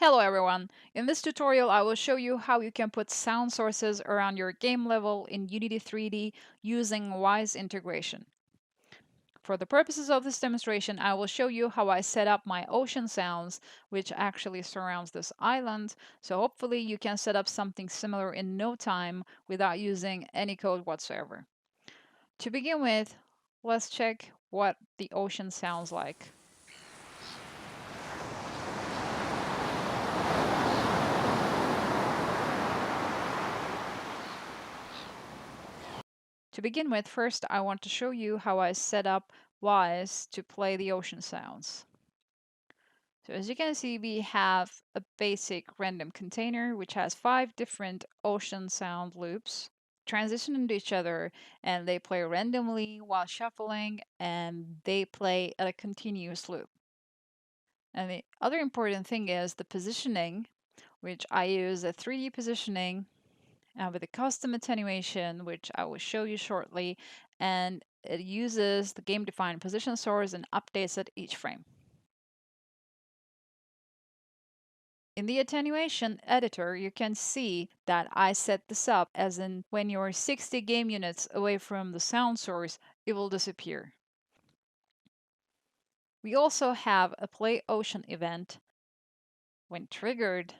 Hello everyone! In this tutorial I will show you how you can put sound sources around your game level in Unity 3D using Wwise integration. For the purposes of this demonstration I will show you how I set up my ocean sounds, which actually surrounds this island, so hopefully you can set up something similar in no time without using any code whatsoever. To begin with, let's check what the ocean sounds like. To begin with, first I want to show you how I set up Wwise to play the ocean sounds. So as you can see, we have a basic random container which has 5 different ocean sound loops transition into each other, and they play randomly while shuffling, and they play at a continuous loop. And the other important thing is the positioning, which I use a 3D positioning with a custom attenuation, which I will show you shortly, and it uses the game-defined position source and updates it each frame. In the attenuation editor, you can see that I set this up as in when you're 60 game units away from the sound source, it will disappear. We also have a play ocean event. When triggered,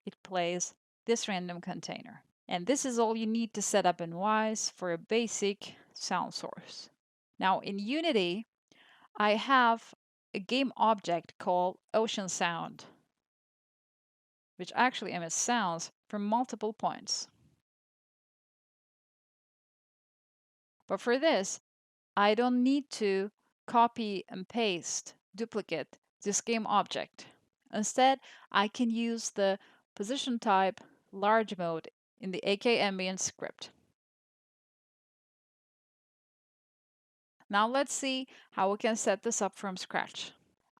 it plays this random container. And this is all you need to set up in Wwise for a basic sound source. Now in Unity, I have a game object called Ocean Sound, which actually emits sounds from multiple points. But for this, I don't need to copy and paste, duplicate this game object. Instead, I can use the position type large mode in the AK Ambient script. Now let's see how we can set this up from scratch.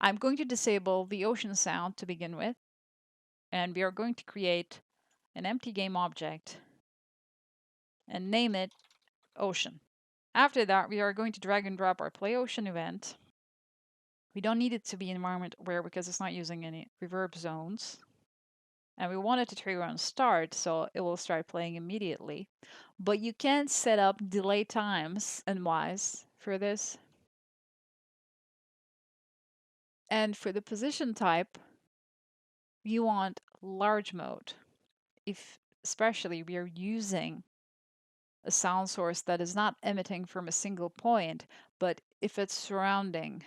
I'm going to disable the ocean sound to begin with, and we are going to create an empty game object and name it ocean. After that, we are going to drag and drop our play ocean event. We don't need it to be environment aware because it's not using any reverb zones. And we want it to trigger on start, so it will start playing immediately. But you can set up delay times and Wwise for this. And for the position type, you want large mode. If especially we are using a sound source that is not emitting from a single point, but if it's surrounding,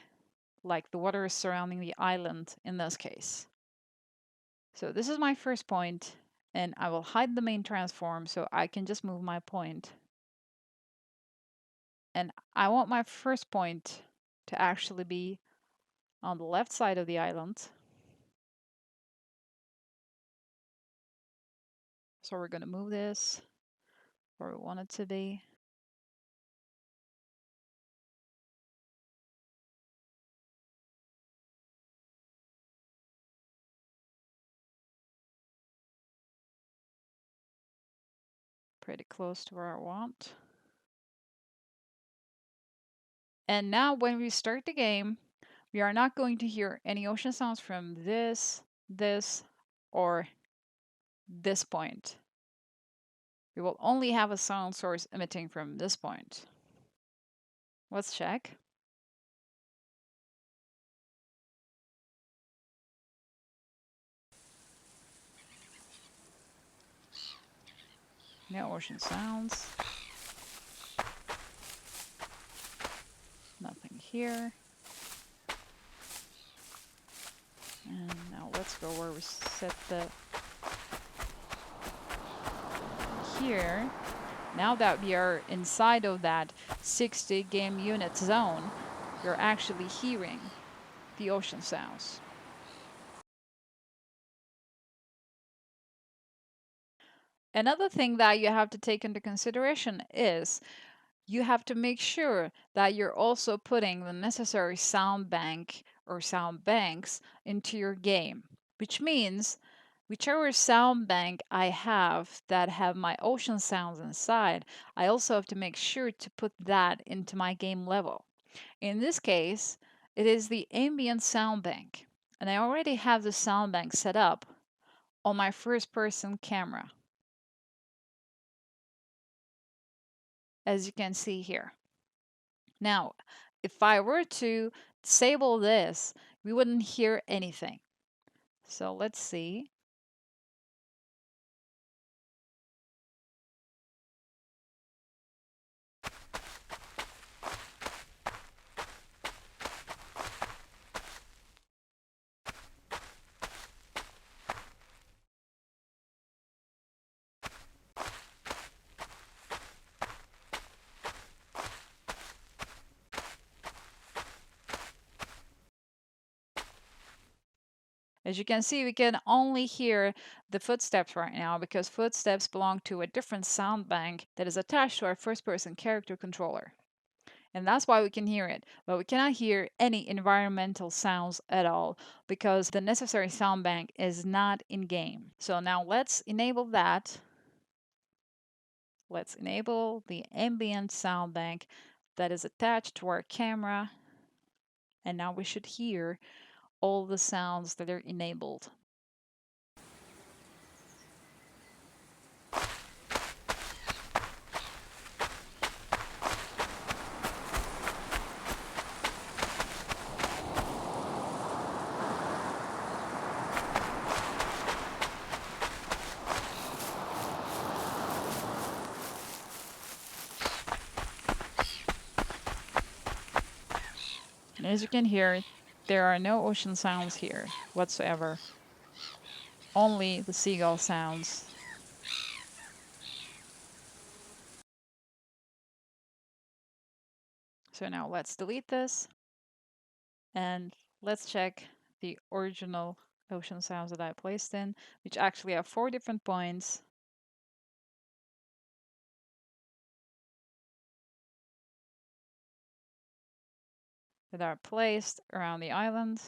like the water is surrounding the island in this case. So this is my first point, and I will hide the main transform so I can just move my point. And I want my first point to actually be on the left side of the island. So we're going to move this where we want it to be. Pretty close to where I want. And now when we start the game, we are not going to hear any ocean sounds from this, or this point. We will only have a sound source emitting from this point. Let's check. No ocean sounds. Nothing here. And now let's go where we set the... Here. Now that we are inside of that 60 game unit zone, you're actually hearing the ocean sounds. Another thing that you have to take into consideration is you have to make sure that you're also putting the necessary sound bank or sound banks into your game, which means whichever sound bank I have that have my ocean sounds inside, I also have to make sure to put that into my game level. In this case, it is the ambient sound bank. And I already have the sound bank set up on my first person camera, as you can see here. Now, if I were to disable this, we wouldn't hear anything. So let's see. As you can see, we can only hear the footsteps right now because footsteps belong to a different sound bank that is attached to our first-person character controller. And that's why we can hear it. But we cannot hear any environmental sounds at all because the necessary sound bank is not in game. So now let's enable that. Let's enable the ambient sound bank that is attached to our camera. And now we should hear all the sounds that are enabled. And as you can hear, there are no ocean sounds here whatsoever. Only the seagull sounds. So now let's delete this and let's check the original ocean sounds that I placed in, which actually have 4 different points. That are placed around the island.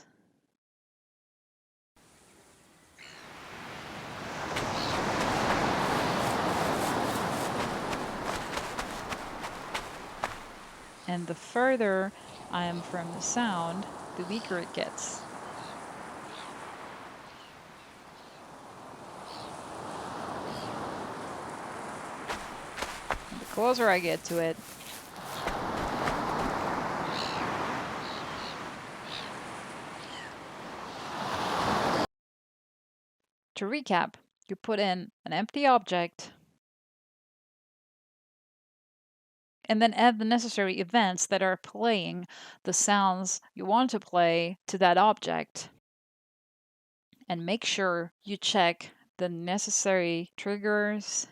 And the further I am from the sound, the weaker it gets. And the closer I get to it, to recap, you put in an empty object and then add the necessary events that are playing the sounds you want to play to that object. And make sure you check the necessary triggers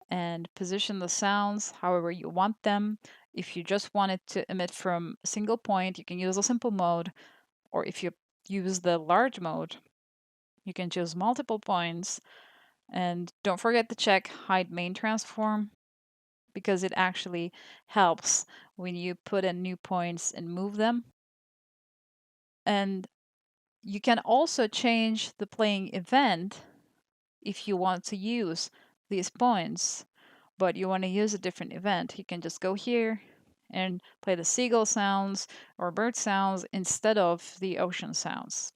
and position the sounds however you want them. If you just want it to emit from a single point, you can use a simple mode, or if you use the large mode, you can choose multiple points. And don't forget to check hide main transform because it actually helps when you put in new points and move them. And you can also change the playing event if you want to use these points, but you want to use a different event. You can just go here and play the seagull sounds or bird sounds instead of the ocean sounds.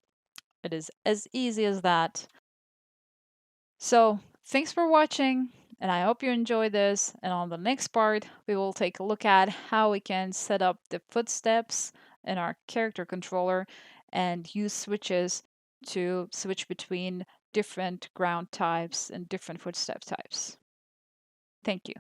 It is as easy as that. So thanks for watching, and I hope you enjoyed this. And on the next part, we will take a look at how we can set up the footsteps in our character controller and use switches to switch between different ground types and different footstep types. Thank you.